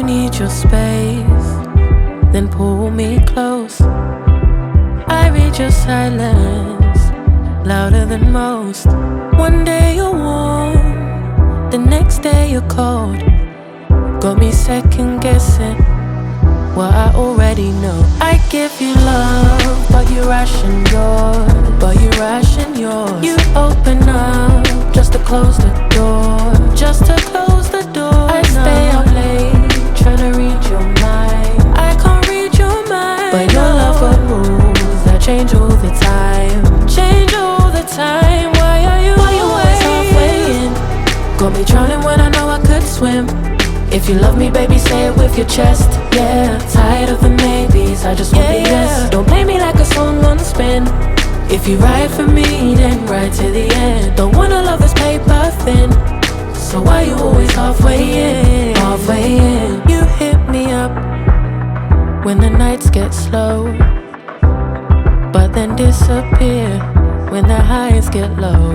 need your space, then pull me close. I read your silence, louder than most. One day you're warm, the next day you're cold. Got me second guessing what I already know. I give you love, but you ration yours. You open up just to close the door. I stay up late, tryna read your mind. I can't read your mind, but your love got rules that change all the time. Why are you always halfway in? Got me drowning when I know I could swim. If you love me, baby, say it with your chest. Yeah, tired of the maybes, I just want the yes. Don't play me like a song on spin. If you ride for me, then ride to the end. Don't wanna love this paper thin, so why you always halfway in? You hit me up when the nights get slow, but then disappear when the highs get low.